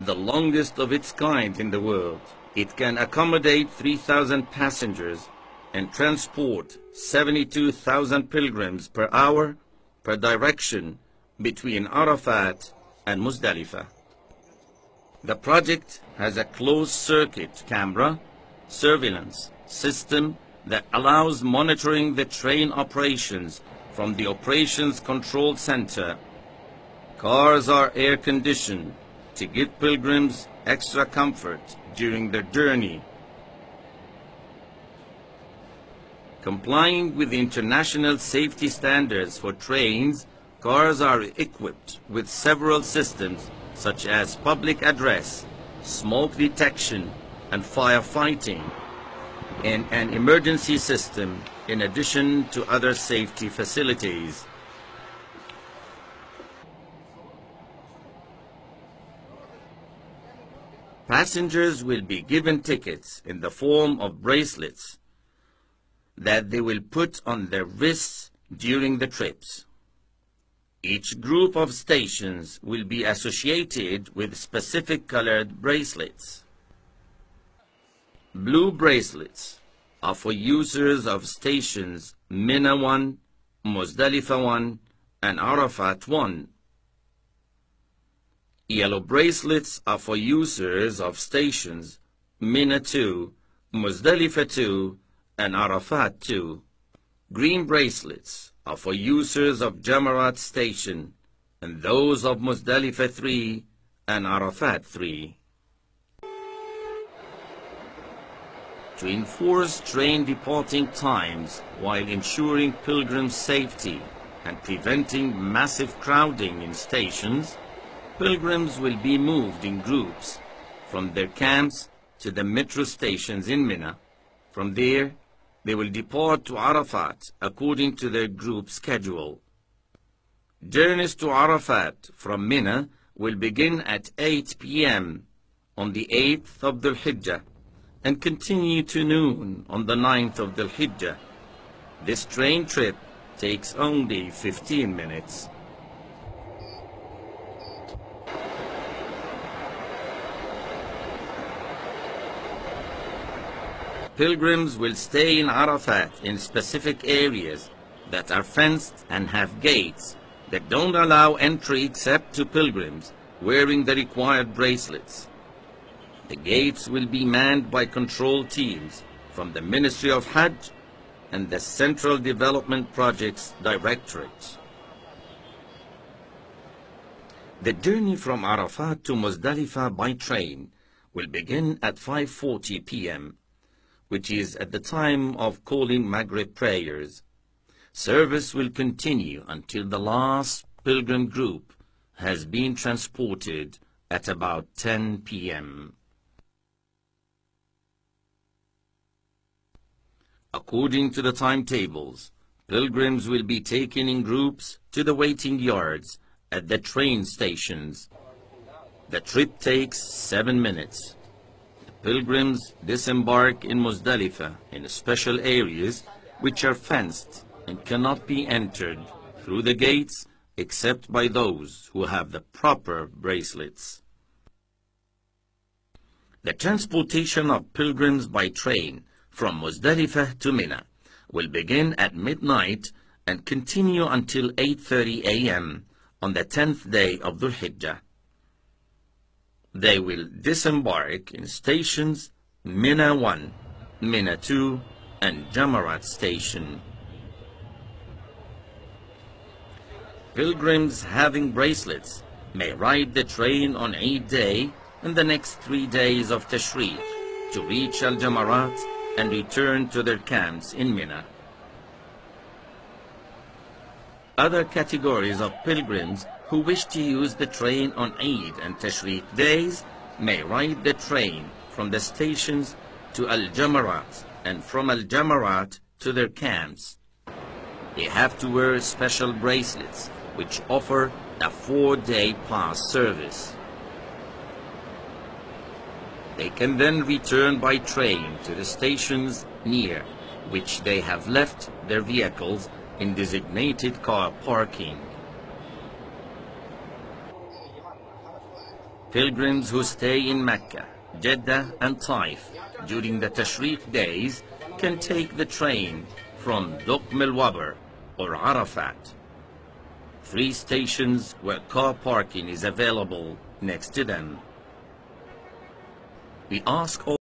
the longest of its kind in the world. It can accommodate 3,000 passengers and transport 72,000 pilgrims per hour per direction between Arafat and Muzdalifah. The project has a closed-circuit camera surveillance system that allows monitoring the train operations from the Operations Control Center. Cars are air-conditioned to give pilgrims extra comfort during their journey. Complying with international safety standards for trains, cars are equipped with several systems such as public address, smoke detection, and firefighting, and an emergency system in addition to other safety facilities. Passengers will be given tickets in the form of bracelets that they will put on their wrists during the trips. Each group of stations will be associated with specific colored bracelets. Blue bracelets are for users of stations Mina 1, Muzdalifah 1, and Arafat 1. Yellow bracelets are for users of stations Mina 2, Muzdalifah 2, and Arafat 2. Green bracelets are for users of Jamarat Station and those of Muzdalifah 3 and Arafat 3. To enforce train departing times while ensuring pilgrim safety and preventing massive crowding in stations, pilgrims will be moved in groups from their camps to the metro stations in Mina. From there, they will depart to Arafat according to their group schedule. Journeys to Arafat from Mina will begin at 8 p.m. on the 8th of Dhul Hijjah and continue to noon on the 9th of Dhul Hijjah. This train trip takes only 15 minutes. Pilgrims will stay in Arafat in specific areas that are fenced and have gates that don't allow entry except to pilgrims wearing the required bracelets. The gates will be manned by control teams from the Ministry of Hajj and the Central Development Projects Directorate. The journey from Arafat to Muzdalifah by train will begin at 5:40 p.m., which is at the time of calling Maghrib prayers. Service will continue until the last pilgrim group has been transported at about 10 p.m. According to the timetables, pilgrims will be taken in groups to the waiting yards at the train stations. The trip takes 7 minutes. Pilgrims disembark in Muzdalifah in special areas which are fenced and cannot be entered through the gates except by those who have the proper bracelets. The transportation of pilgrims by train from Muzdalifah to Mina will begin at midnight and continue until 8:30 a.m. on the 10th day of Dhul Hijjah. They will disembark in stations Mina 1, Mina 2, and Jamarat Station. Pilgrims having bracelets may ride the train on Eid Day and the next 3 days of Tashriq to reach Al-Jamarat and return to their camps in Mina. Other categories of pilgrims who wish to use the train on Eid and Tashriq days may ride the train from the stations to Al-Jamarat and from Al-Jamarat to their camps. They have to wear special bracelets which offer a 4-day pass service. They can then return by train to the stations near which they have left their vehicles in designated car parking. Pilgrims who stay in Mecca, Jeddah and Taif during the Tashriq days can take the train from Duqm al-Wabr or Arafat. 3 stations where car parking is available next to them. We ask all